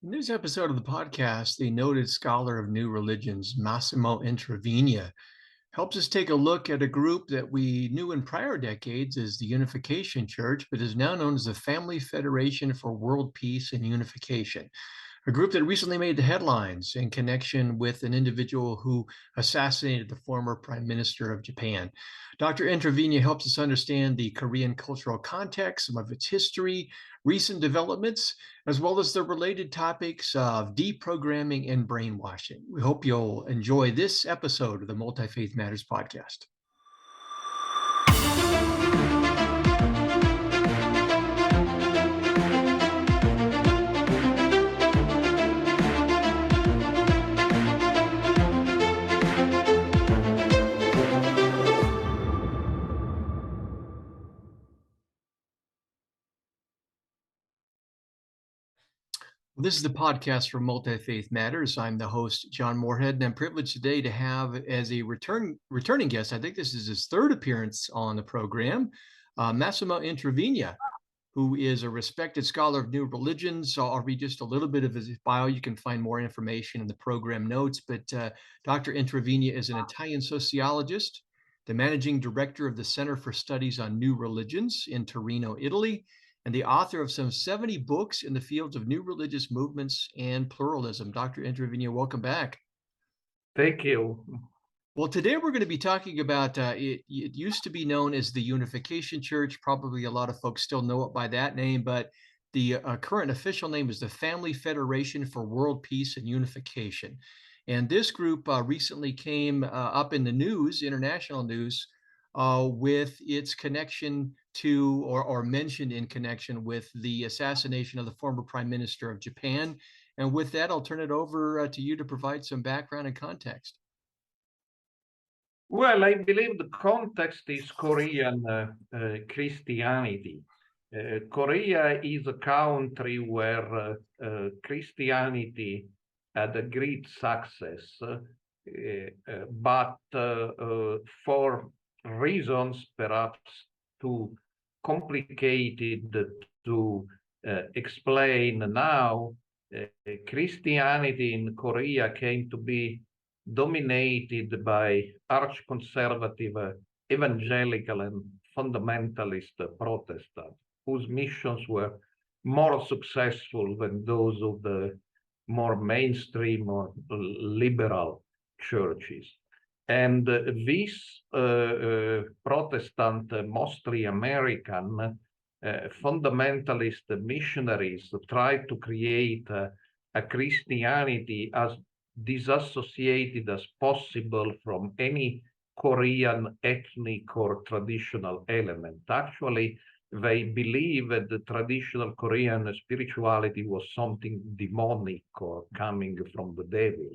In this episode of the podcast, the noted scholar of new religions, Massimo Introvigne, helps us take a look at a group that we knew in prior decades as the Unification Church, but is now known as the Family Federation for World Peace and Unification, a group that recently made the headlines in connection with an individual who assassinated the former Prime Minister of Japan. Dr. Introvigne helps us understand the Korean cultural context, some of its history, recent developments, as well as the related topics of deprogramming and brainwashing. We hope you'll enjoy this episode of the Multi-Faith Matters podcast. This is the podcast for Multi-Faith Matters. I'm the host, John Moorhead, and I'm privileged today to have as a returning guest, I think this is his third appearance on the program, Massimo Introvigne, who is a respected scholar of new religions. So I'll read just a little bit of his bio. You can find more information in the program notes, but Dr. Introvigne is an Italian sociologist, the managing director of the Center for Studies on New Religions in Torino, Italy, and the author of some 70 books in the fields of new religious movements and pluralism. Dr. Introvigne, welcome back. Thank you. Well, today we're going to be talking about, it used to be known as the Unification Church. Probably a lot of folks still know it by that name, but the current official name is the Family Federation for World Peace and Unification. And this group recently came up in the news, international news, with its connection to, or mentioned in connection with the assassination of the former Prime Minister of Japan. And with that, I'll turn it over to you to provide some background and context. Well, I believe the context is Korean Christianity. Korea is a country where Christianity had a great success, but for reasons perhaps too complicated to explain now, Christianity in Korea came to be dominated by arch-conservative evangelical and fundamentalist Protestants, whose missions were more successful than those of the more mainstream or liberal churches. And these Protestant, mostly American, fundamentalist missionaries tried to create a Christianity as disassociated as possible from any Korean ethnic or traditional element. Actually, they believe that the traditional Korean spirituality was something demonic or coming from the devil.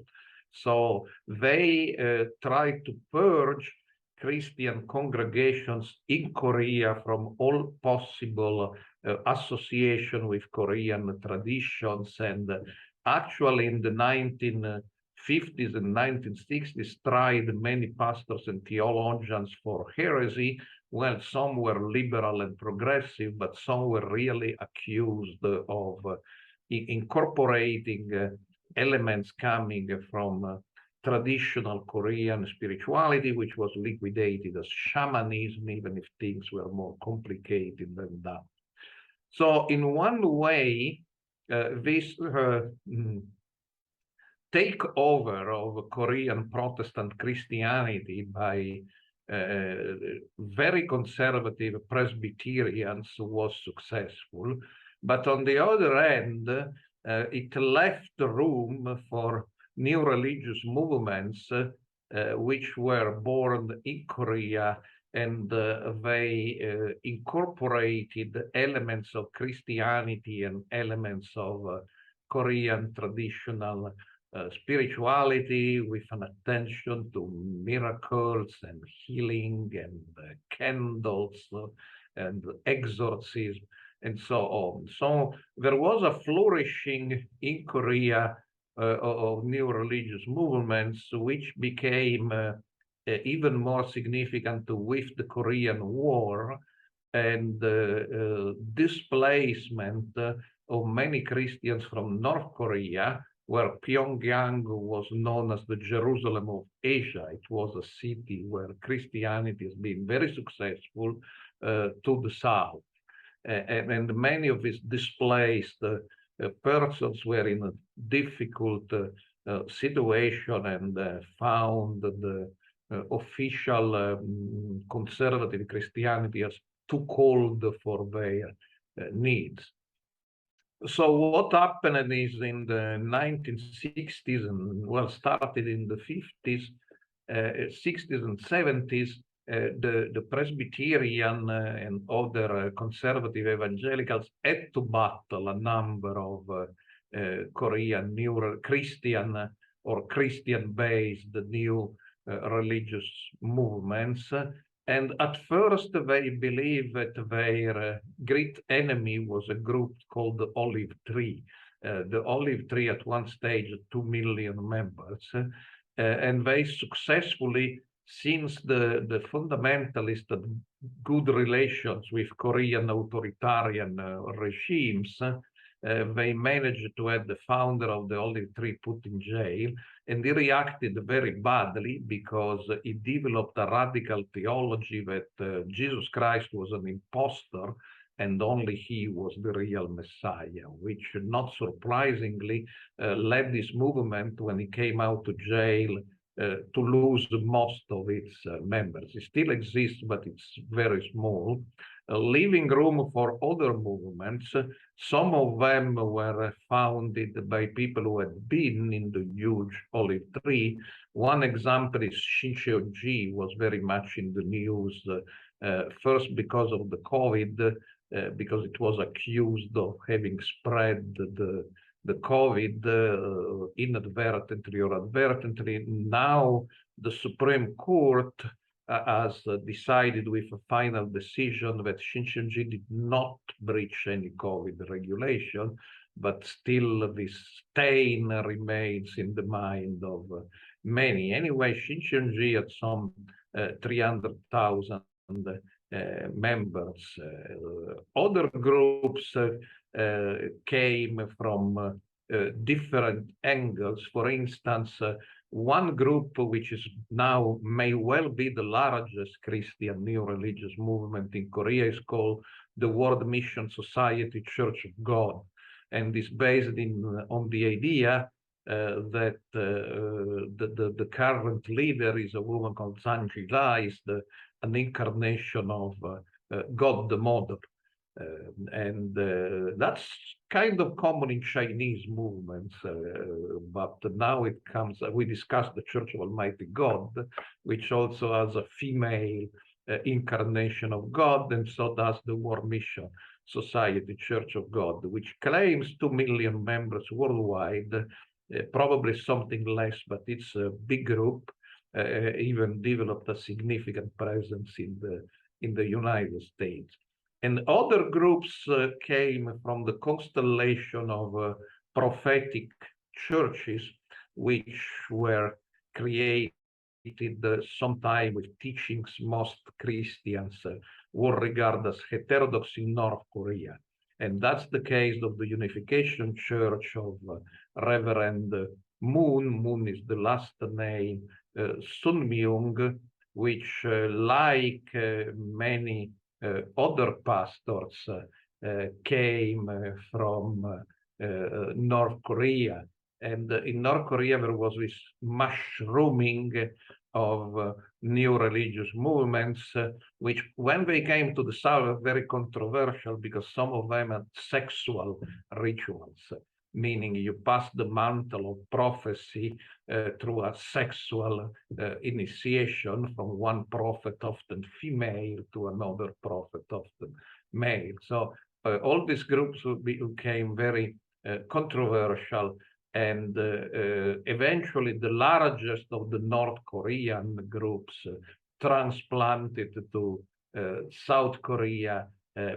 So they tried to purge Christian congregations in Korea from all possible association with Korean traditions, and actually in the 1950s and 1960s tried many pastors and theologians for heresy. Well, some were liberal and progressive, but some were really accused of incorporating elements coming from traditional Korean spirituality, which was liquidated as shamanism, even if things were more complicated than that. So in one way, this takeover of Korean Protestant Christianity by very conservative Presbyterians was successful. But on the other hand, it left room for new religious movements which were born in Korea, and they incorporated elements of Christianity and elements of Korean traditional spirituality, with an attention to miracles and healing and candles and exorcism and so on. So there was a flourishing in Korea of new religious movements, which became even more significant with the Korean War and displacement of many Christians from North Korea, where Pyongyang was known as the Jerusalem of Asia. It was a city where Christianity has been very successful to the south. And many of these displaced persons were in a difficult situation and found the official conservative Christianity as too cold for their needs. So what happened is in the 1960s and well started in the 50s, 60s and 70s, the Presbyterian and other conservative evangelicals had to battle a number of Korean new Christian or Christian-based new religious movements. And at first, they believed that their great enemy was a group called the Olive Tree. The Olive Tree at one stage had 2 million members. And they successfully, since the fundamentalists had good relations with Korean authoritarian regimes, they managed to have the founder of the Olive Tree put in jail, and he reacted very badly because he developed a radical theology that Jesus Christ was an impostor and only he was the real Messiah, which not surprisingly led this movement when he came out to jail to lose most of its members. It still exists, but it's very small, leaving room for other movements. Some of them were founded by people who had been in the huge Olive Tree. One example is Shincheonji was very much in the news, first because of the COVID, because it was accused of having spread the COVID inadvertently or advertently. Now the Supreme Court has decided with a final decision that Shincheonji did not breach any COVID regulation, but still this stain remains in the mind of many. Anyway, Shincheonji had some 300,000 members. Other groups came from different angles. For instance, one group which is now may well be the largest Christian new religious movement in Korea is called the World Mission Society Church of God, and is based on the idea that the current leader is a woman called Sanjila, is an incarnation of God the Mother. And that's kind of common in Chinese movements, but now it comes, we discussed the Church of Almighty God, which also has a female incarnation of God, and so does the World Mission Society Church of God, which claims 2 million members worldwide, probably something less, but it's a big group, even developed a significant presence in the United States. And other groups came from the constellation of prophetic churches, which were created sometime with teachings most Christians would regard as heterodox in North Korea. And that's the case of the Unification Church of Reverend Moon. Moon is the last name, Sun Myung, which like many other pastors came from North Korea. And in North Korea, there was this mushrooming of new religious movements, which when they came to the South were very controversial because some of them had sexual rituals, meaning you pass the mantle of prophecy through a sexual initiation from one prophet, often female, to another prophet, often male. So all these groups became very controversial, and eventually the largest of the North Korean groups transplanted to South Korea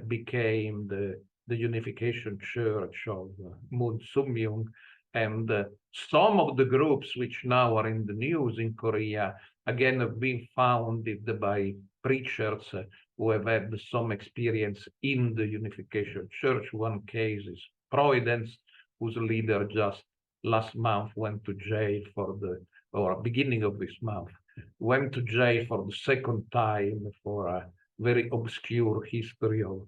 became the Unification Church of Moon Sung-myung. And some of the groups which now are in the news in Korea, again, have been founded by preachers who have had some experience in the Unification Church. One case is Providence, whose leader just last month went to jail or beginning of this month, went to jail for the second time for a very obscure history of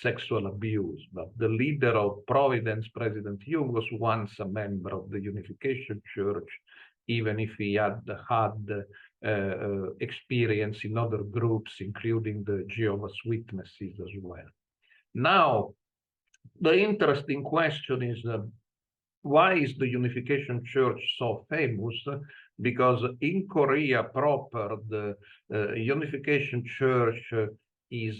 sexual abuse. But the leader of Providence, President Hume, was once a member of the Unification Church, even if he had experience in other groups, including the Jehovah's Witnesses as well. Now, the interesting question is, why is the Unification Church so famous? Because in Korea proper, the Unification Church is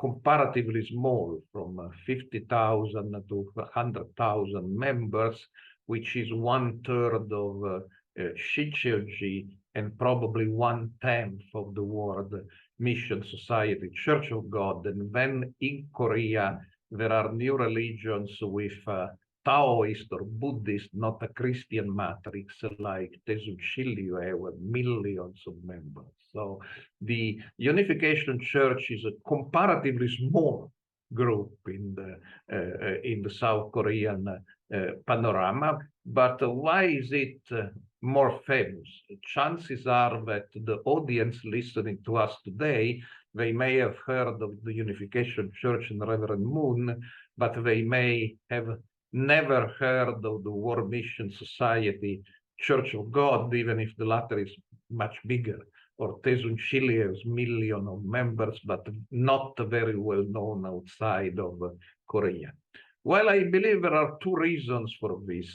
comparatively small, from 50,000 to 100,000 members, which is 1/3 of CESNUR and probably 1/10 of the World Mission Society, Church of God. And then in Korea, there are new religions with Taoist or Buddhist, not a Christian matrix like Daesun Shilyu with millions of members. So the Unification Church is a comparatively small group in the South Korean panorama. But why is it more famous? Chances are that the audience listening to us today, they may have heard of the Unification Church and Reverend Moon, but they may have never heard of the World Mission Society, Church of God, even if the latter is much bigger, or Daesun Shilyu's million of members, but not very well known outside of Korea. Well, I believe there are two reasons for this.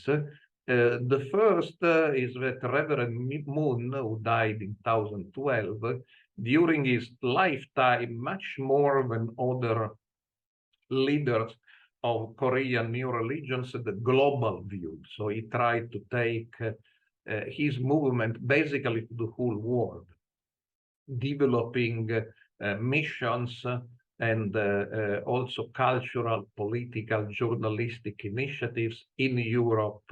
The first is that Reverend Moon, who died in 2012, during his lifetime, much more than other leaders of Korean new religions, the global view. So he tried to take his movement basically to the whole world, developing missions and also cultural, political, journalistic initiatives in Europe,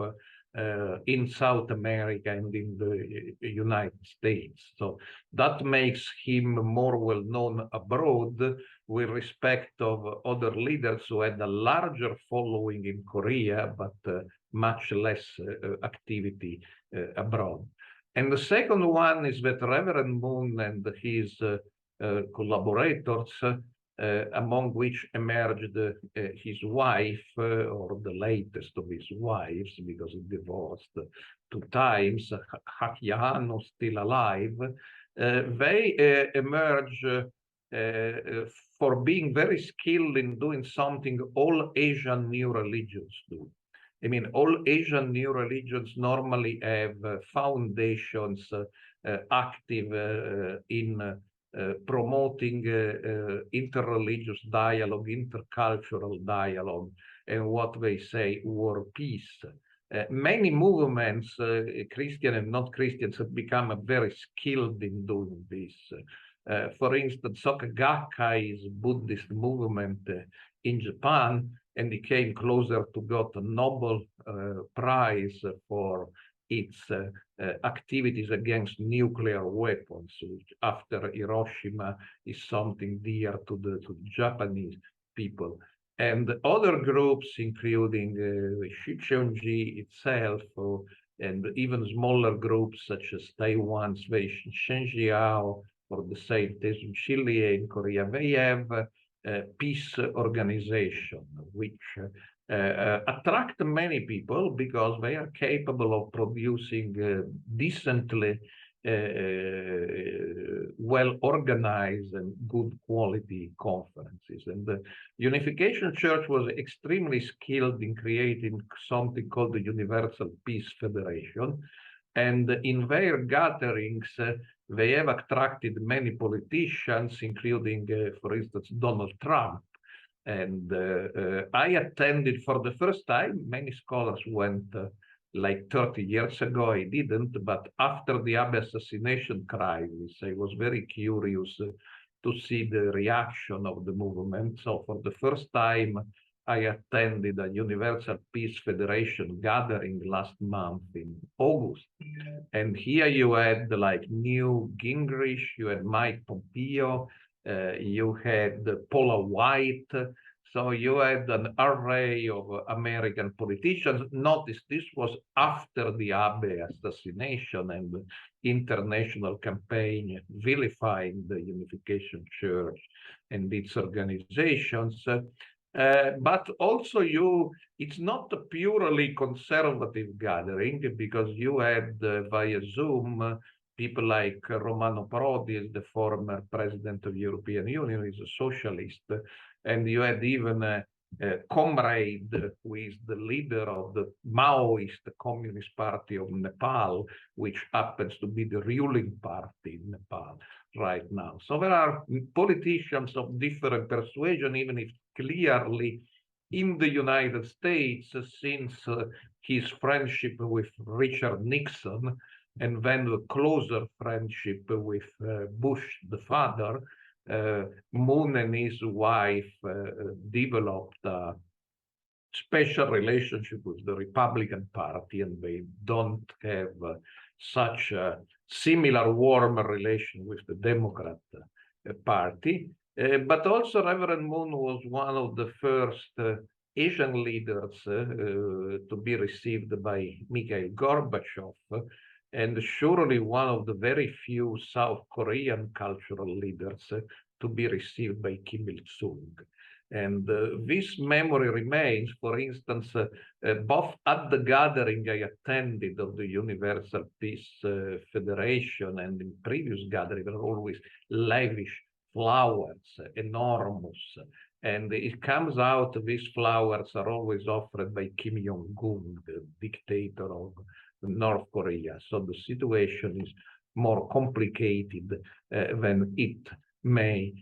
in South America, and in the United States. So that makes him more well known abroad with respect of other leaders who had a larger following in Korea, but much less activity abroad. And the second one is that Reverend Moon and his collaborators, among which emerged his wife, or the latest of his wives, because he divorced 2 times, Hakyahanu, still alive, they emerge for being very skilled in doing something all Asian new religions do. I mean, all Asian new religions normally have foundations active in promoting interreligious dialogue, intercultural dialogue, and what they say, world peace. Many movements, Christian and not Christians, have become very skilled in doing this. For instance, Soka Gakkai is a Buddhist movement in Japan, and it came closer to got a Nobel Prize for its activities against nuclear weapons, which after Hiroshima is something dear to the Japanese people. And other groups, including Shicheonji itself, and even smaller groups such as Taiwan's Shenjiao, or the same Daesun Shilyu in Korea, they have peace organization, which attract many people because they are capable of producing decently well-organized and good quality conferences. And the Unification Church was extremely skilled in creating something called the Universal Peace Federation. And in their gatherings, they have attracted many politicians, including, for instance, Donald Trump. And I attended for the first time. Many scholars went like 30 years ago. I didn't, but after the Abe assassination crisis, I was very curious to see the reaction of the movement. So for the first time, I attended a Universal Peace Federation gathering last month in August. And here you had like Newt Gingrich, you had Mike Pompeo, you had Paula White. So you had an array of American politicians. Notice this was after the Abe assassination and the international campaign vilifying the Unification Church and its organizations. But also it's not a purely conservative gathering, because you had via Zoom people like Romano Prodi, the former president of the European Union, is a socialist, and you had even a comrade who is the leader of the Maoist Communist Party of Nepal, which happens to be the ruling party in Nepal right now. So there are politicians of different persuasion, even if clearly in the United States, since his friendship with Richard Nixon, and then the closer friendship with Bush the father, Moon and his wife developed a special relationship with the Republican Party, and they don't have such a similar warm relation with the Democrat Party. But also Reverend Moon was one of the first Asian leaders to be received by Mikhail Gorbachev, and surely one of the very few South Korean cultural leaders to be received by Kim Il-sung. And this memory remains. For instance, both at the gathering I attended of the Universal Peace Federation and in previous gatherings, there are always lavish flowers, enormous. And it comes out, these flowers are always offered by Kim Jong-un, the dictator of North Korea. So the situation is more complicated than it may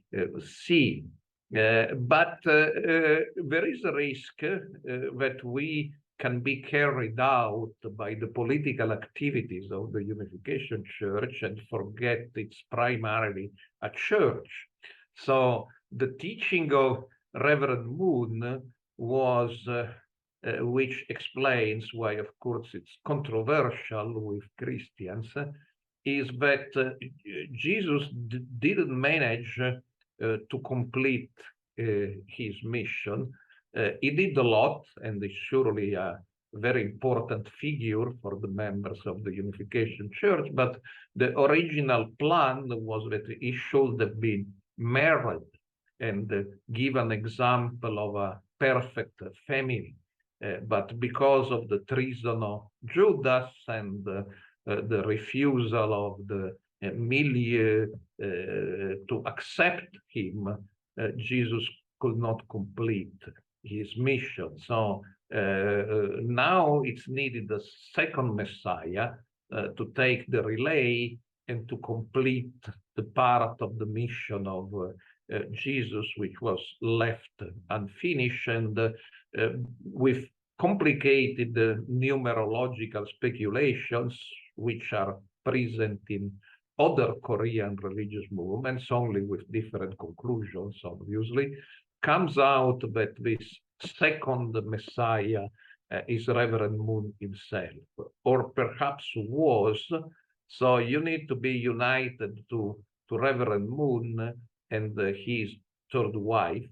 seem. But there is a risk that we can be carried out by the political activities of the Unification Church and forget it's primarily a church. So the teaching of Reverend Moon was, which explains why, of course, it's controversial with Christians, is that Jesus didn't manage to complete his mission. He did a lot, and is surely a very important figure for the members of the Unification Church, but the original plan was that he should have been married and give an example of a perfect family. But because of the treason of Judas and the refusal of the milieu to accept him, Jesus could not complete his mission. So now it's needed a second Messiah to take the relay and to complete the part of the mission of Jesus, which was left unfinished, and with complicated numerological speculations, which are present in other Korean religious movements, only with different conclusions, obviously, comes out that this second Messiah is Reverend Moon himself, or perhaps was. So you need to be united to Reverend Moon and his third wife,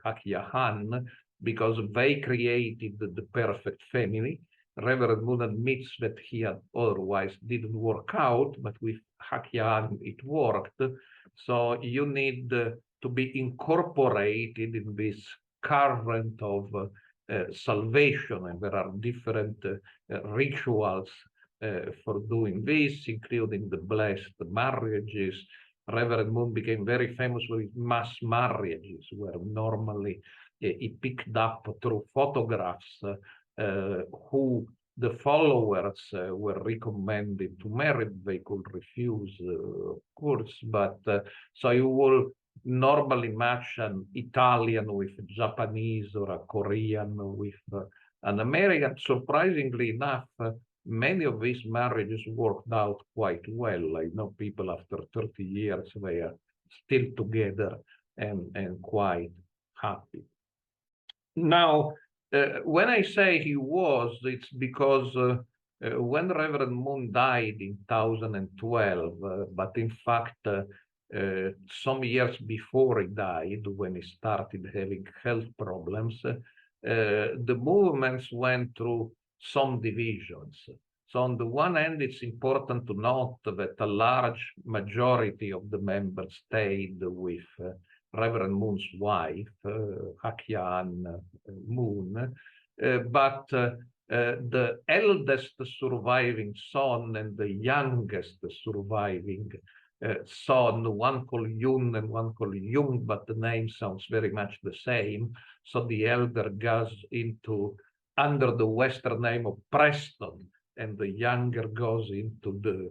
Hakya Han, because they created the perfect family. Reverend Moon admits that he had otherwise didn't work out, but with Hakya Han it worked. So you need to be incorporated in this current of salvation, and there are different rituals for doing this, including the blessed marriages. Reverend Moon became very famous for his mass marriages, where normally he picked up through photographs who the followers were recommended to marry. They could refuse, of course, but so you will normally match an Italian with a Japanese or a Korean with an American. Surprisingly enough, many of these marriages worked out quite well. I know people after 30 years, they are still together and quite happy. Now, when I say he was, it's because when Reverend Moon died in 2012, but in fact, some years before he died, when he started having health problems, the movements went through some divisions. So on the one hand, it's important to note that a large majority of the members stayed with Reverend Moon's wife, Hakyan Moon, but the eldest surviving son and the youngest surviving son, one called Yun and one called Jung, but the name sounds very much the same. So the elder goes into under the Western name of Preston, and the younger goes into the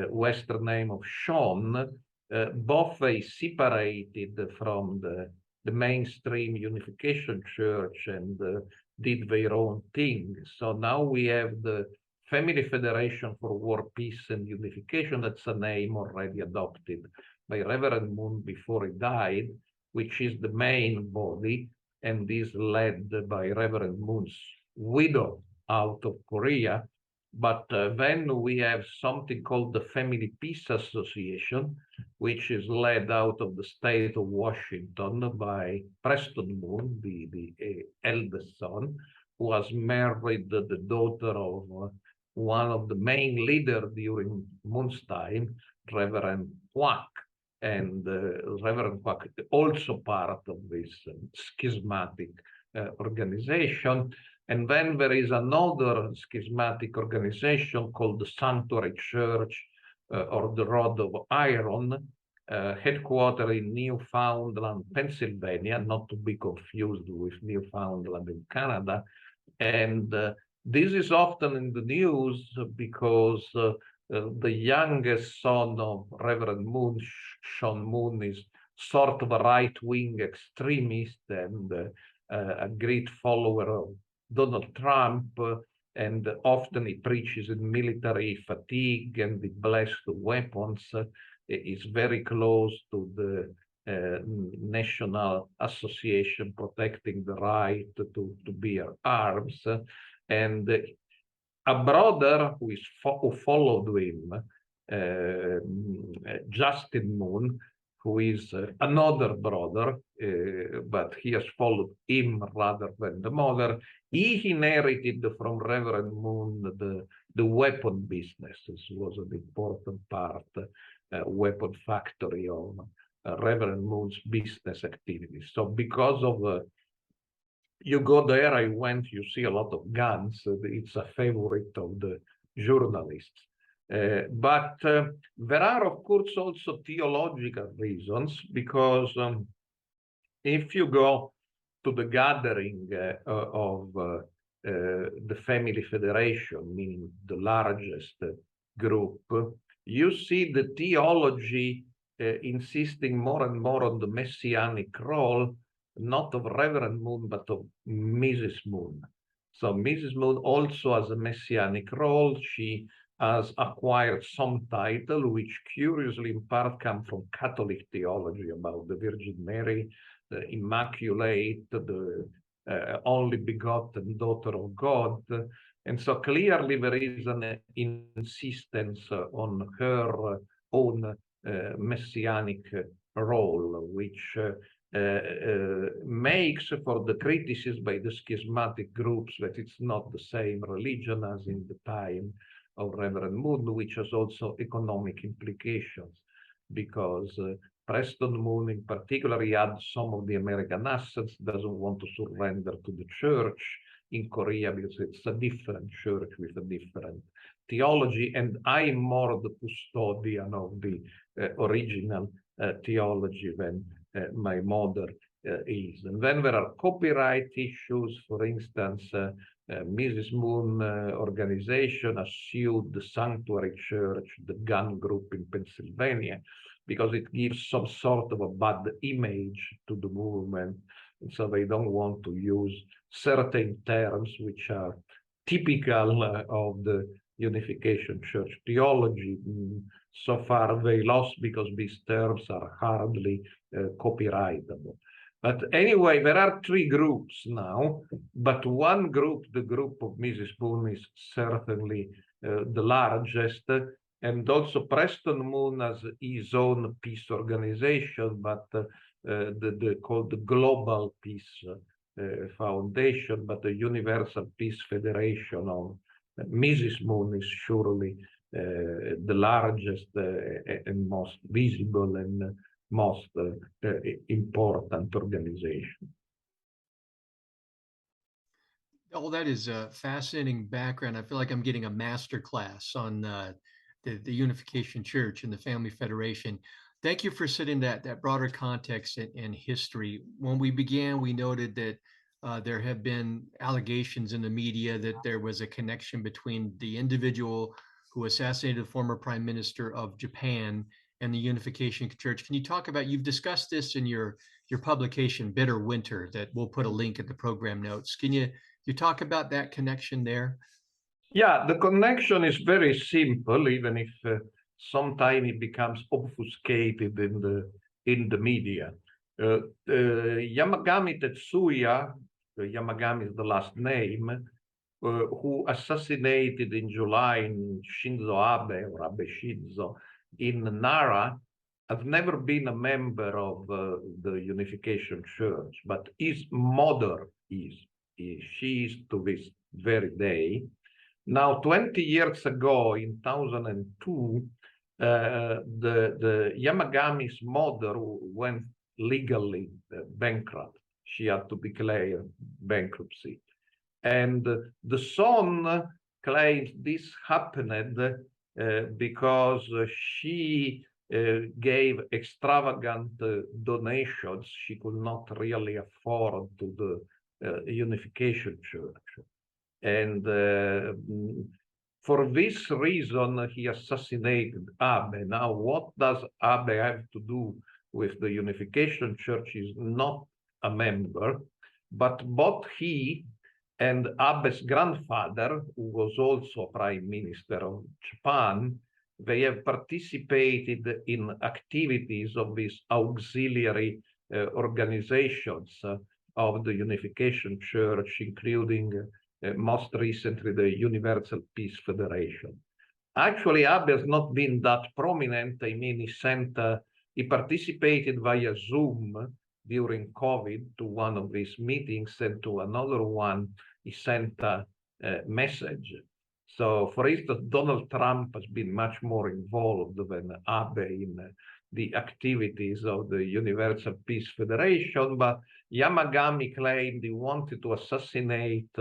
Western name of Sean. Both are separated from the mainstream Unification Church and did their own thing. So now we have the Family Federation for World Peace and Unification. That's a name already adopted by Reverend Moon before he died, which is the main body and is led by Reverend Moon's widow out of Korea. But then we have something called the Family Peace Association, which is led out of the state of Washington by Preston Moon, the eldest son, who was married the daughter of one of the main leaders during Moon's time, Reverend Kwak. And Reverend Kwak also part of this schismatic organization. And then there is another schismatic organization called the Sanctuary Church or the Rod of Iron, headquartered in Newfoundland, Pennsylvania, not to be confused with Newfoundland in Canada. And this is often in the news because the youngest son of Reverend Moon, Sean Moon, is sort of a right-wing extremist and a great follower of Donald Trump, and often he preaches in military fatigue and the blessed weapons. Is very close to the National Association protecting the right to bear arms. And a brother who followed him, Justin Moon, who is another brother, but he has followed him rather than the mother. He inherited from Reverend Moon the weapon business. This was an important part, weapon factory of Reverend Moon's business activities. So because of you go there, I went, you see a lot of guns. It's a favorite of the journalists. But there are, of course, also theological reasons, because if you go to the gathering of the Family Federation, meaning the largest group, you see the theology insisting more and more on the messianic role, not of Reverend Moon, but of Mrs. Moon. So Mrs. Moon also has a messianic role. She has acquired some title, which curiously in part come from Catholic theology about the Virgin Mary, the Immaculate, the only begotten daughter of God. And so clearly there is an insistence on her own messianic role, which makes for the criticism by the schismatic groups that it's not the same religion as in the time of Reverend Moon, which has also economic implications, because Preston Moon in particular, he had some of the American assets, doesn't want to surrender to the church in Korea because it's a different church with a different theology, and I'm more the custodian of the original theology than my mother is. And then there are copyright issues. For instance, Mrs. Moon organization has sued the Sanctuary Church, the gun group in Pennsylvania, because it gives some sort of a bad image to the movement. And so they don't want to use certain terms which are typical of the Unification Church theology. So far they lost because these terms are hardly copyrightable. But anyway, there are three groups now, but one group, the group of Mrs. Moon, is certainly the largest, And also Preston Moon has his own peace organization, but called the Global Peace Foundation, but the Universal Peace Federation of Mrs. Moon is surely the largest and most visible and most important organization. Oh, that is a fascinating background. I feel like I'm getting a master class on the Unification Church and the Family Federation. Thank you for setting that broader context and history. When we began, we noted that there have been allegations in the media that there was a connection between the individual who assassinated the former Prime Minister of Japan and the Unification Church. Can you talk about, you've discussed this in your publication, Bitter Winter, that we'll put a link at the program notes. Can you talk about that connection there? Yeah, the connection is very simple, even if sometimes it becomes obfuscated in the media. Yamagami Tetsuya, Yamagami is the last name, who assassinated in July Shinzo Abe, or Abe Shinzo, in Nara, has never been a member of the Unification Church, but his mother is. She is to this very day. Now, 20 years ago, in 2002, the Yamagami's mother went legally bankrupt. She had to declare bankruptcy. And the son claims this happened because she gave extravagant donations she could not really afford to the Unification Church. And for this reason, he assassinated Abe. Now, what does Abe have to do with the Unification Church? Is not a member, but both he and Abe's grandfather, who was also Prime Minister of Japan, they have participated in activities of these auxiliary organizations of the Unification Church, including most recently the Universal Peace Federation. Actually, Abe has not been that prominent. I mean, he participated via Zoom during COVID to one of these meetings, and to another one, he sent a message. So, for instance, Donald Trump has been much more involved than Abe in the activities of the Universal Peace Federation, but Yamagami claimed he wanted to assassinate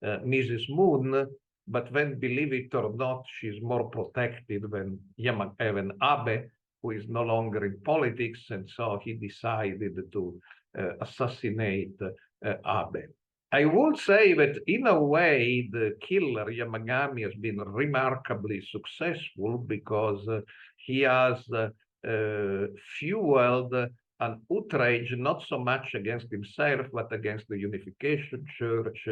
Mrs. Moon, but then, believe it or not, she's more protected than Abe, who is no longer in politics, and so he decided to assassinate Abe. I would say that in a way, the killer, Yamagami, has been remarkably successful because he has fueled an outrage, not so much against himself, but against the Unification Church,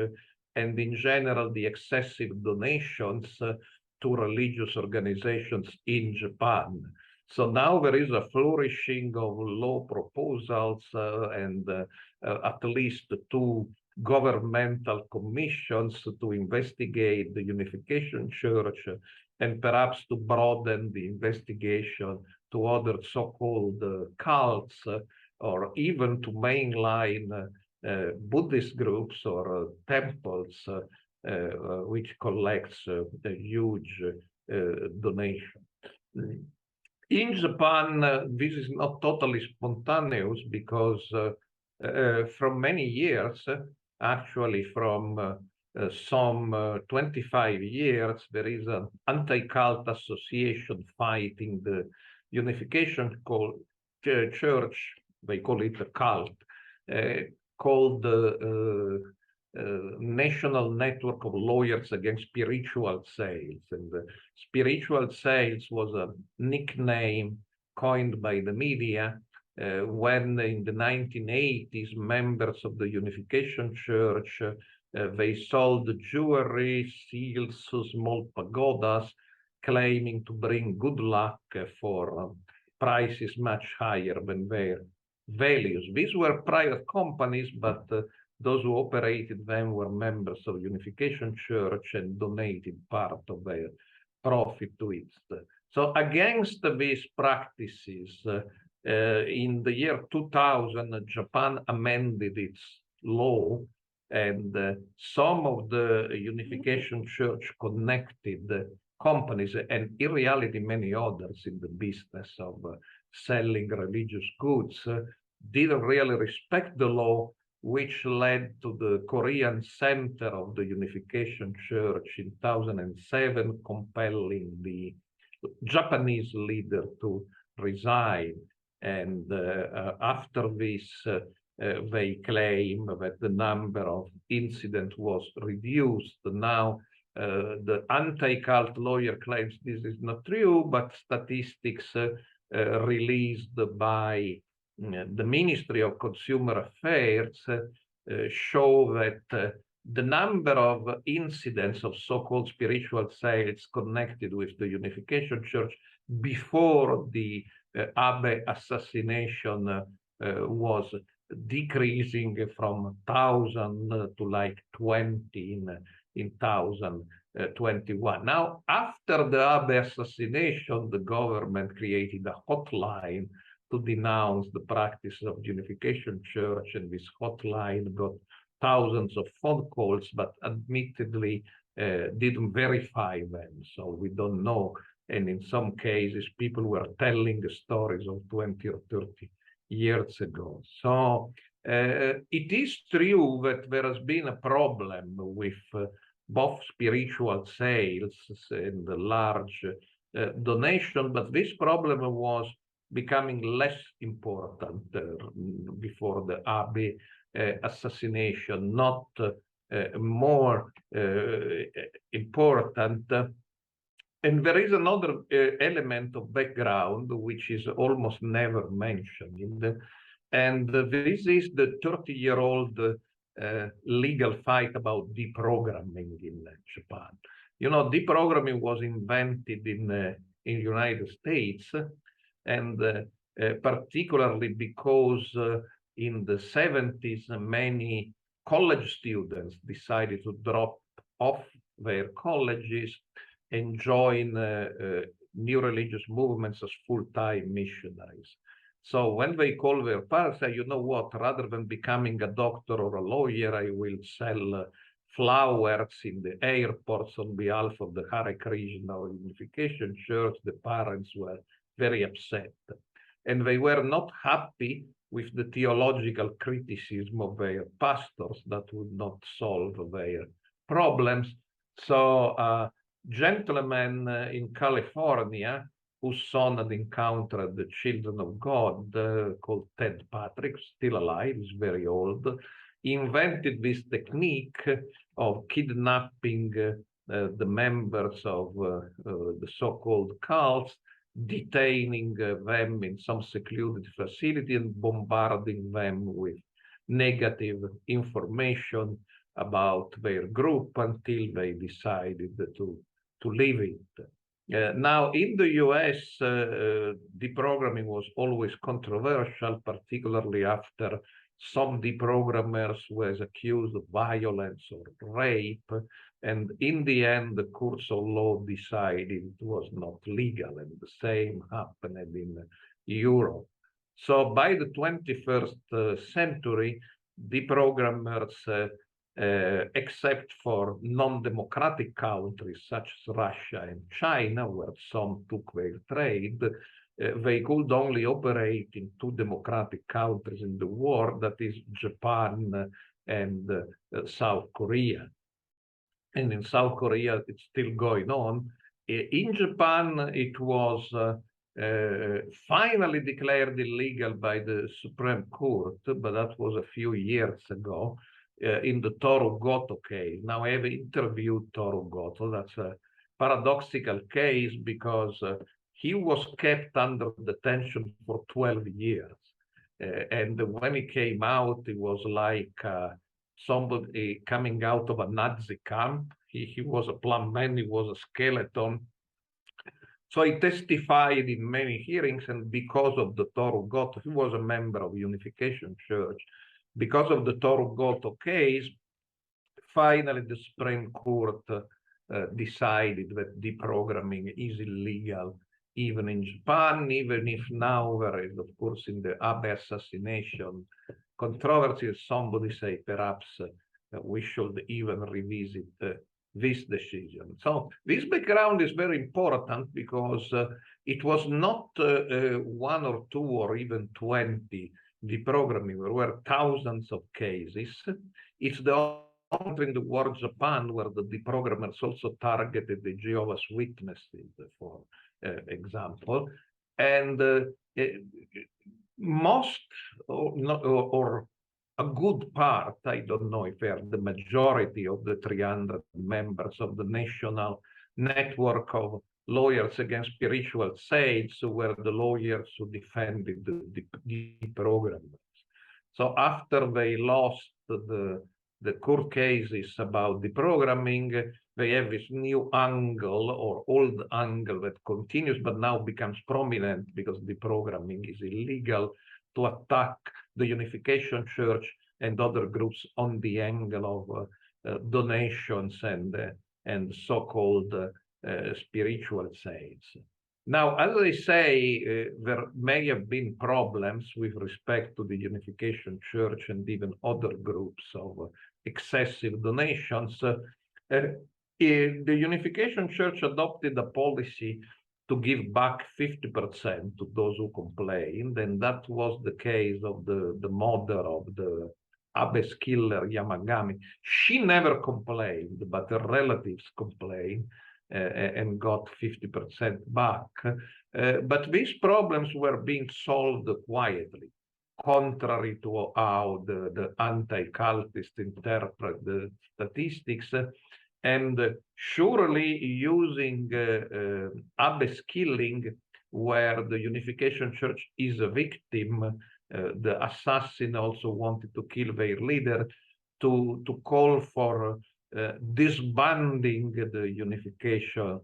and in general, the excessive donations to religious organizations in Japan. So now there is a flourishing of law proposals and at least 2 governmental commissions to investigate the Unification Church, and perhaps to broaden the investigation to other so-called cults, or even to mainline Buddhist groups or temples which collects a huge donation. In Japan, this is not totally spontaneous because from many years, actually from some 25 years, there is an anti-cult association fighting the Unification Church, they call it a cult, called the National Network of Lawyers Against Spiritual Sales. And spiritual sales was a nickname coined by the media when in the 1980s, members of the Unification Church, they sold jewelry, seals, small pagodas, claiming to bring good luck for prices much higher than their values. These were private companies, but those who operated them were members of Unification Church and donated part of their profit to its So against these practices, in the year 2000, Japan amended its law, and some of the Unification Church connected companies, and in reality many others in the business of selling religious goods, didn't really respect the law, which led to the Korean center of the Unification Church in 2007, compelling the Japanese leader to resign. And after this, they claim that the number of incidents was reduced. Now, the anti-cult lawyer claims this is not true, but statistics released by the Ministry of Consumer Affairs show that the number of incidents of so-called spiritual sales connected with the Unification Church before the Abe assassination was decreasing from 1,000 to like 20 in 2021. Now, after the Abe assassination, the government created a hotline to denounce the practice of Unification Church, and this hotline got thousands of phone calls, but admittedly didn't verify them, so we don't know. And in some cases, people were telling the stories of 20 or 30 years ago. So it is true that there has been a problem with both spiritual sales and the large donation, but this problem was becoming less important before the Abe assassination, not more important. And there is another element of background which is almost never mentioned, and this is the 30-year-old legal fight about deprogramming in Japan. You know, deprogramming was invented in United States, and particularly because in the 70s, many college students decided to drop off their colleges and join new religious movements as full-time missionaries. So when they call their parents, say, you know what, rather than becoming a doctor or a lawyer, I will sell flowers in the airports on behalf of the Hare Krishna or Unification Church. The parents were very upset. And they were not happy with the theological criticism of their pastors that would not solve their problems. So a gentleman in California, whose son had encountered the children of God, called Ted Patrick, still alive, he's very old, invented this technique of kidnapping the members of the so-called cults, detaining them in some secluded facility and bombarding them with negative information about their group until they decided to leave it. Now, in the US, deprogramming was always controversial, particularly after some deprogrammers was accused of violence or rape, and in the end, the courts of law decided it was not legal, and the same happened in Europe. So by the 21st century, deprogrammers, except for non-democratic countries such as Russia and China, where some took their trade, they could only operate in two democratic countries in the world, that is Japan and South Korea. And in South Korea, it's still going on. In Japan, it was finally declared illegal by the Supreme Court, but that was a few years ago, in the Toru Goto case. Now, I have interviewed Toru Goto. That's a paradoxical case because he was kept under detention for 12 years. And when he came out, it was like somebody coming out of a Nazi camp. He was a plumb man, he was a skeleton. So he testified in many hearings, and because of the Toru Goto, he was a member of Unification Church. Because of the Toru Goto case, finally the Supreme Court decided that deprogramming is illegal even in Japan, even if now there is, of course, in the Abe assassination controversy, somebody say perhaps we should even revisit this decision. So this background is very important because it was not one or two or even 20 deprogramming. There were thousands of cases. It's the only country in the world, Japan, where the deprogrammers also targeted the Jehovah's Witnesses, for example. And most or a good part, I don't know if they're the majority of the 300 members of the national network of lawyers against spiritual saints, were the lawyers who defended the deprogrammers. So after they lost the court cases about deprogramming, they have this new angle or old angle that continues, but now becomes prominent because deprogramming is illegal, to attack the Unification Church and other groups on the angle of donations and so-called spiritual saints. Now, as I say, there may have been problems with respect to the Unification Church and even other groups of excessive donations. The Unification Church adopted a policy to give back 50% to those who complained, and that was the case of the mother of the Abe's killer, Yamagami. She never complained, but her relatives complained and got 50% back. But these problems were being solved quietly, contrary to how the anti-cultists interpret the statistics. And surely using Abe's killing, where the Unification Church is a victim, the assassin also wanted to kill their leader, to call for disbanding the Unification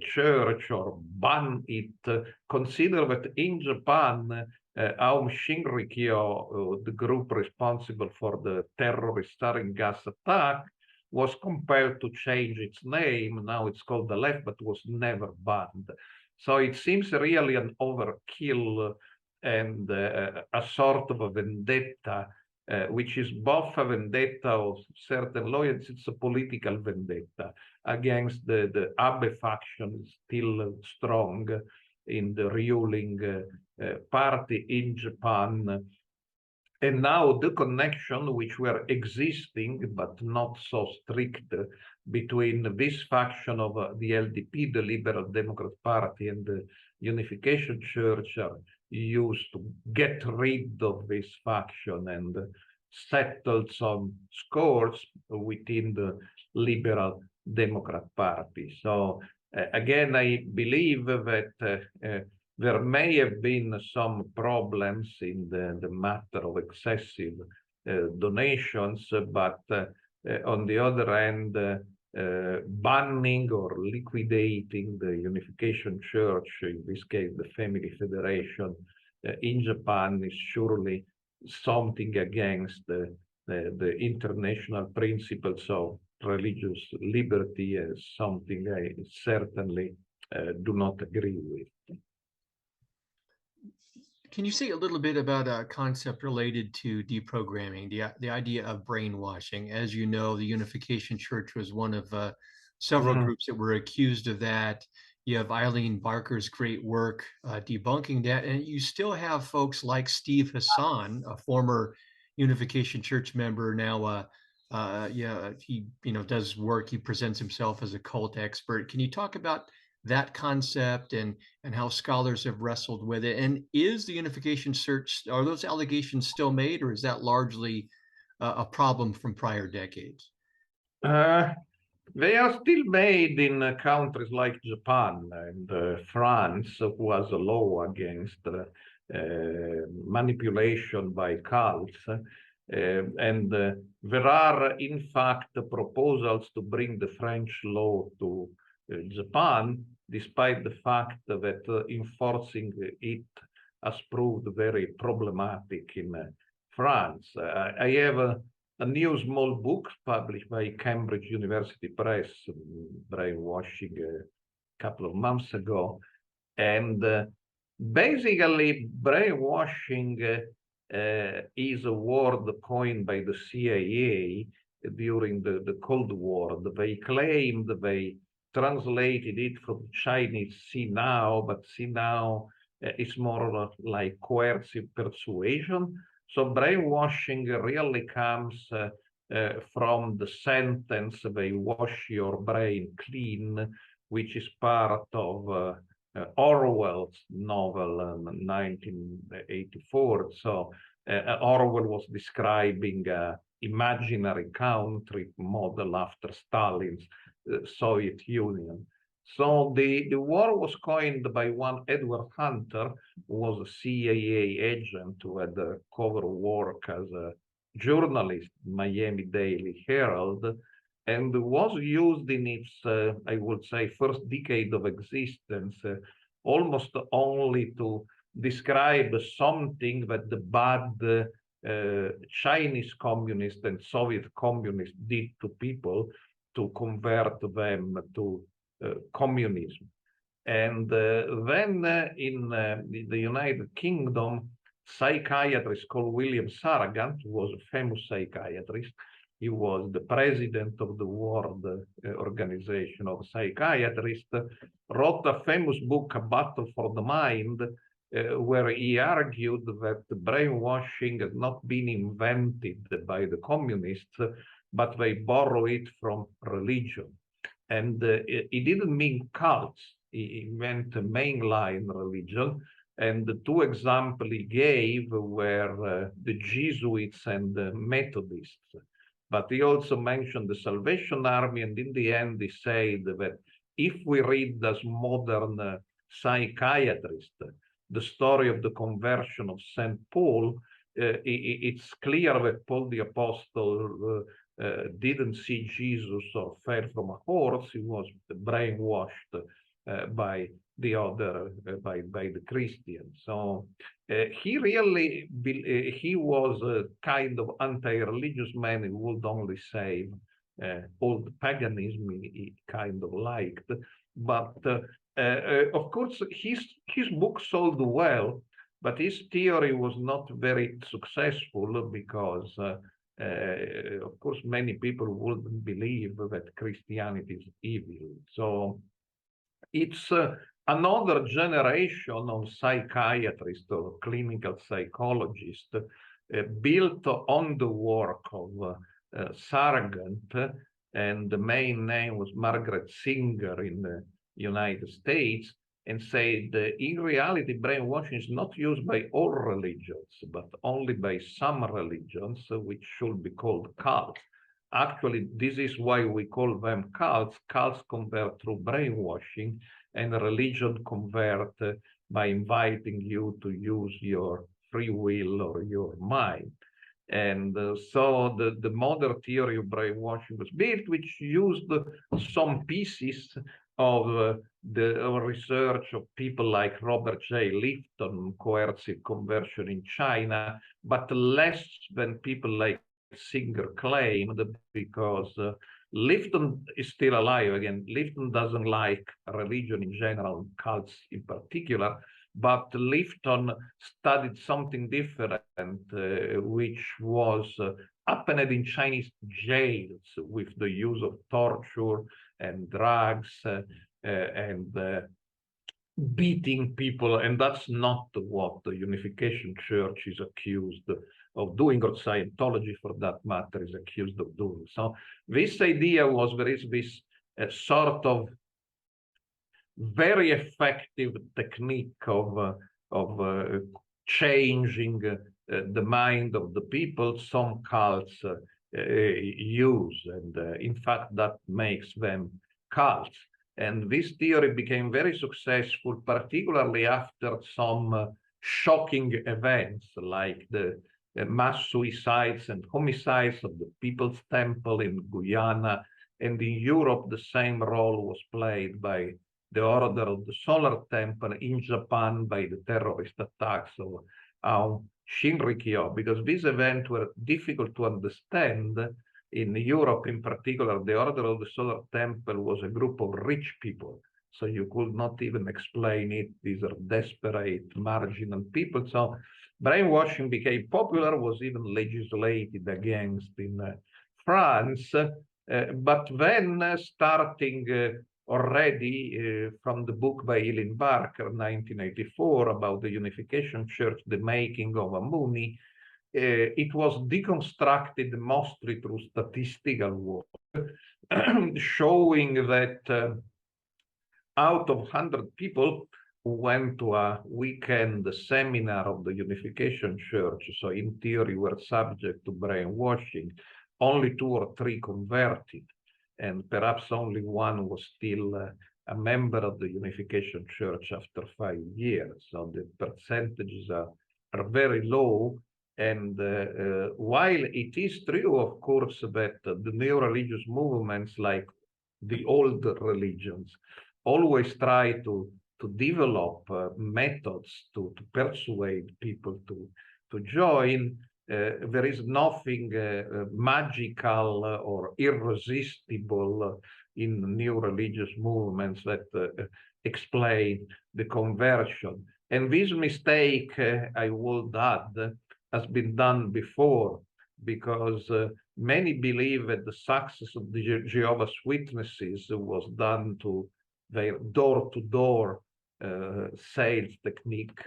Church or ban it. Consider that in Japan, Aum Shinrikyo, the group responsible for the terrorist sarin gas attack, was compelled to change its name. Now it's called the Left, but was never banned. So it seems really an overkill and a sort of a vendetta, which is both a vendetta of certain lawyers, it's a political vendetta against the Abe faction, still strong in the ruling party in Japan. And now the connection which were existing, but not so strict, between this faction of the LDP, the Liberal Democrat Party, and the Unification Church are used to get rid of this faction and settle some scores within the Liberal Democrat Party. So again, I believe that there may have been some problems in the matter of excessive donations, but on the other hand, banning or liquidating the Unification Church, in this case the Family Federation, in Japan is surely something against the international principles of religious liberty, as something I certainly do not agree with. Can you say a little bit about a concept related to deprogramming, the idea of brainwashing? As you know, the Unification Church was one of several groups that were accused of that. You have Eileen Barker's great work debunking that, and you still have folks like Steve Hassan, a former Unification Church member, now he does work. He presents himself as a cult expert. Can you talk about that concept and how scholars have wrestled with it? And is the Unification Church, are those allegations still made, or is that largely a problem from prior decades? They are still made in countries like Japan and France, who has a law against manipulation by cults. And there are, in fact, proposals to bring the French law to Japan, despite the fact that enforcing it has proved very problematic in France. I have a new small book published by Cambridge University Press, Brainwashing, a couple of months ago, And basically, brainwashing is a word coined by the CIA during the Cold War. They claimed they translated it from Chinese "see now," but "see now" is more like coercive persuasion. So brainwashing really comes from the sentence, "they wash your brain clean," which is part of Orwell's novel 1984. So Orwell was describing imaginary country model after Stalin's Soviet Union. So the war was coined by one Edward Hunter, who was a CIA agent who had cover work as a journalist, Miami Daily Herald, and was used in its, I would say, first decade of existence, almost only to describe something that the bad Chinese communists and Soviet communists did to people to convert them to communism. And then in the United Kingdom, psychiatrist called William Sargant, who was a famous psychiatrist. He was the president of the World Organization of Psychiatrists, wrote a famous book, A Battle for the Mind, where he argued that brainwashing has not been invented by the communists, but they borrow it from religion. And he didn't mean cults, he meant mainline religion. And the two examples he gave were the Jesuits and the Methodists. But he also mentioned the Salvation Army, and in the end he said that if we read as modern psychiatrists the story of the conversion of St. Paul, it's clear that Paul the Apostle didn't see Jesus or fell from a horse. He was brainwashed by the other, by the Christians. So he really, he was a kind of anti-religious man who would only save old paganism he kind of liked. But of course, his book sold well, but his theory was not very successful because of course, many people wouldn't believe that Christianity is evil. So it's another generation of psychiatrists or clinical psychologists built on the work of Sargant, and the main name was Margaret Singer in the United States, and said in reality brainwashing is not used by all religions, but only by some religions, which should be called cults. Actually, this is why we call them cults. Cults convert through brainwashing, and religion convert by inviting you to use your free will or your mind. And so the modern theory of brainwashing was built, which used some pieces of the research of people like Robert J. Lifton, coercive conversion in China, but less than people like Singer claimed, because Lifton is still alive. Again, Lifton doesn't like religion in general, cults in particular, but Lifton studied something different, which was happened in Chinese jails with the use of torture and drugs and beating people. And that's not what the Unification Church is accused of doing, or Scientology for that matter is accused of doing. So this idea was there is this sort of very effective technique of changing the mind of the people some cults use, and in fact that makes them cults. And this theory became very successful, particularly after some shocking events like the mass suicides and homicides of the People's Temple in Guyana. And in Europe, the same role was played by the Order of the Solar Temple, in Japan by the terrorist attacks of Aum Shinrikyo, because these events were difficult to understand. In Europe, in particular, the Order of the Solar Temple was a group of rich people. So you could not even explain it. These are desperate, marginal people. So brainwashing became popular, was even legislated against in France. But then starting already from the book by Eileen Barker, 1984, about the Unification Church, the making of a Mooney, it was deconstructed mostly through statistical work, showing that out of 100 people who went to a weekend seminar of the Unification Church, so in theory were subject to brainwashing, only 2 or 3 converted, and perhaps only 1 was still a member of the Unification Church after 5 years. So the percentages are very low. And while it is true, of course, that the new religious movements, like the old religions, always try to develop methods to persuade people to join, there is nothing magical or irresistible in new religious movements that explain the conversion. And this mistake, I would add, has been done before, because many believe that the success of the Jehovah's Witnesses was done to their door-to-door sales technique,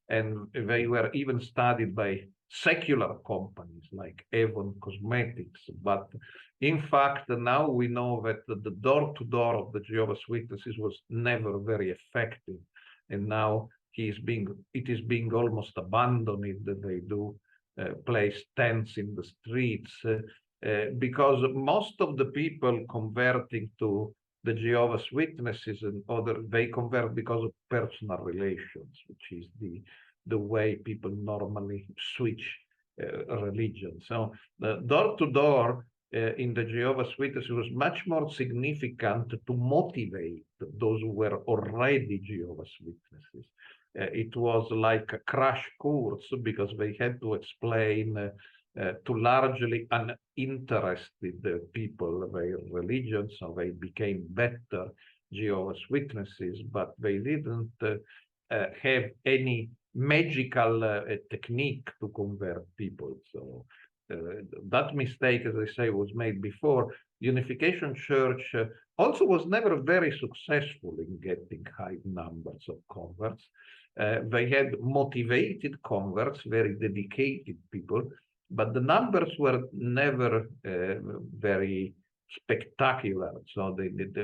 and they were even studied by secular companies like Avon Cosmetics. But in fact, now we know that the door-to-door of the Jehovah's Witnesses was never very effective, and now it is being almost abandoned that they do place tents in the streets, because most of the people converting to the Jehovah's Witnesses and they convert because of personal relations, which is the way people normally switch religion. So the door-to-door in the Jehovah's Witnesses was much more significant to motivate those who were already Jehovah's Witnesses. It was like a crash course, because they had to explain to largely uninterested people their religion, so they became better Jehovah's Witnesses, but they didn't have any magical technique to convert people. So that mistake, as I say, was made before. Unification Church also was never very successful in getting high numbers of converts. They had motivated converts, very dedicated people, but the numbers were never very spectacular. So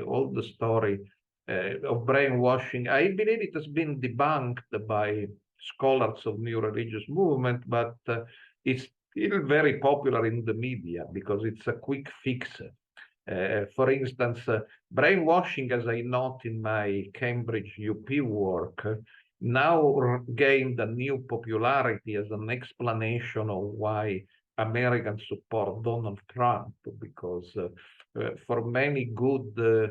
all the story of brainwashing, I believe it has been debunked by scholars of new religious movement, but it's still very popular in the media because it's a quick fix. For instance, brainwashing, as I note in my Cambridge UP work, now gained a new popularity as an explanation of why Americans support Donald Trump, because for many good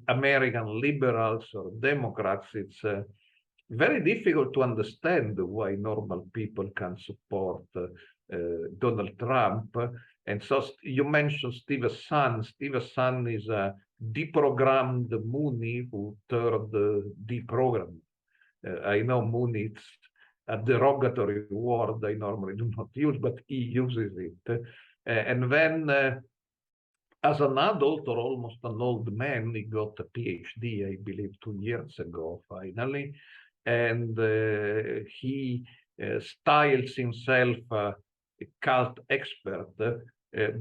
American liberals or Democrats, it's very difficult to understand why normal people can support Donald Trump. And so you mentioned Steve's son. Steve's son is a deprogrammed Mooney who turned deprogramming. I know Mooney, it's a derogatory word I normally do not use, but he uses it. And then as an adult or almost an old man, he got a PhD, I believe, 2 years ago, finally. And he styles himself a cult expert,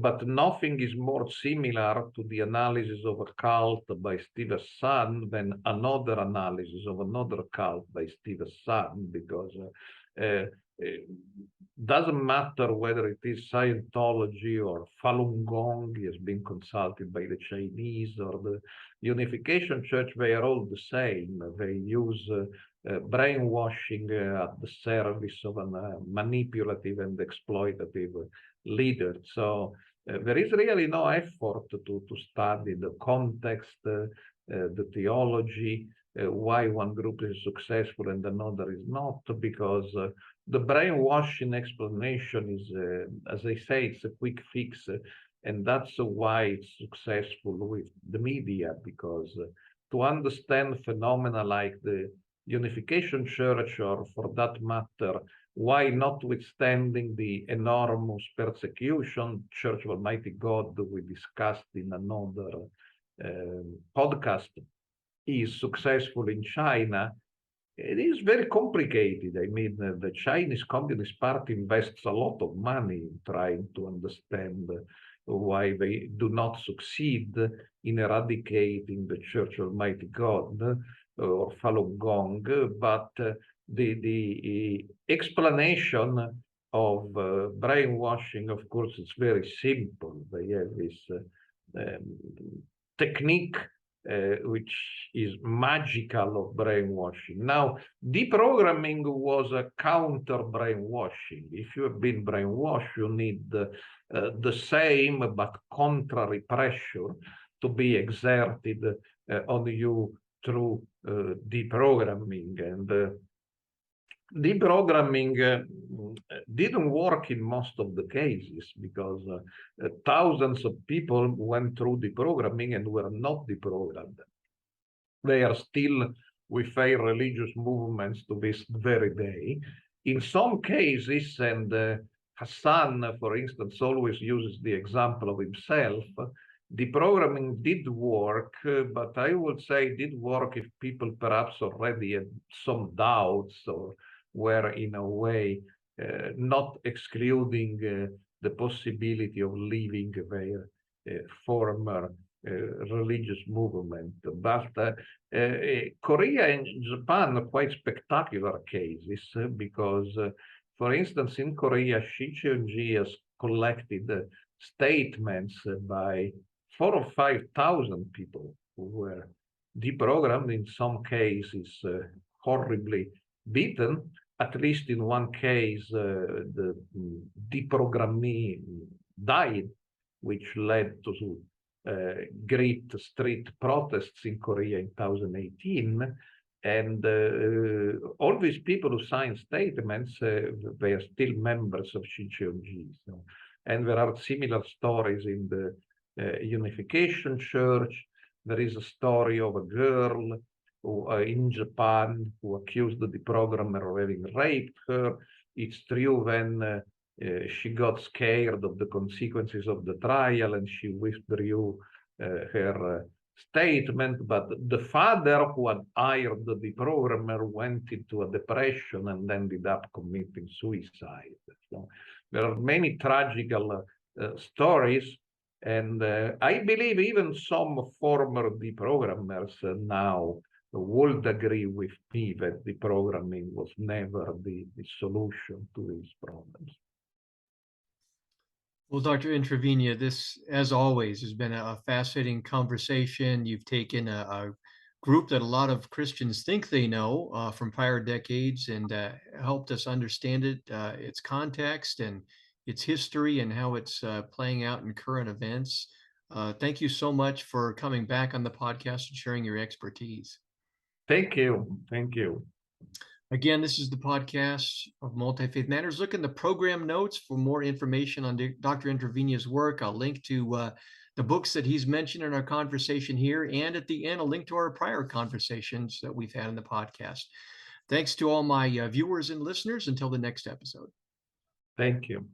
but nothing is more similar to the analysis of a cult by Steve's son than another analysis of another cult by Steve's son, because doesn't matter whether it is Scientology or Falun Gong, he has been consulted by the Chinese, or the Unification Church, they are all the same. They use brainwashing at the service of a manipulative and exploitative leader. So there is really no effort to study the context, the theology, why one group is successful and another is not, because the brainwashing explanation is, as I say, it's a quick fix, and that's why it's successful with the media, because to understand phenomena like the Unification Church, or for that matter, why, notwithstanding the enormous persecution, Church of Almighty God, we discussed in another podcast, is successful in China. It is very complicated. I mean, the Chinese Communist Party invests a lot of money in trying to understand why they do not succeed in eradicating the Church of Almighty God or Falun Gong, but the explanation of brainwashing, of course, is very simple. They have this technique which is magical of brainwashing. Now, deprogramming was a counter brainwashing. If you have been brainwashed, you need the same but contrary pressure to be exerted on you through deprogramming. And deprogramming didn't work in most of the cases, because thousands of people went through deprogramming and were not deprogrammed. They are still with a religious movements to this very day. In some cases, and Hassan, for instance, always uses the example of himself, deprogramming did work, but I would say it did work if people perhaps already had some doubts, or were in a way not excluding the possibility of leaving their former religious movement. But Korea and Japan are quite spectacular cases, because, for instance, in Korea, Xi Jinping has collected statements by 4,000 or 5,000 people who were deprogrammed, in some cases horribly beaten. At least in one case, the deprogrammee died, which led to great street protests in Korea in 2018. And all these people who signed statements, they are still members of Xi Jinping. So, and there are similar stories in the Unification Church. There is a story of a girl who, in Japan, who accused the deprogrammer of having raped her. It's true, when she got scared of the consequences of the trial and she withdrew her statement, but the father who had hired the deprogrammer went into a depression and ended up committing suicide. So there are many tragical stories, and I believe even some former deprogrammers now would agree with me that deprogramming was never the solution to these problems. Well, Dr. Introvigne, this, as always, has been a fascinating conversation. You've taken a group that a lot of Christians think they know from prior decades, and helped us understand it, its context and its history, and how it's playing out in current events. Thank you so much for coming back on the podcast and sharing your expertise. Thank you. Thank you. Again, this is the podcast of Multi-Faith Matters. Look in the program notes for more information on Dr. Introvigne's work. I'll link to the books that he's mentioned in our conversation here, and at the end, a link to our prior conversations that we've had in the podcast. Thanks to all my viewers and listeners. Until the next episode. Thank you.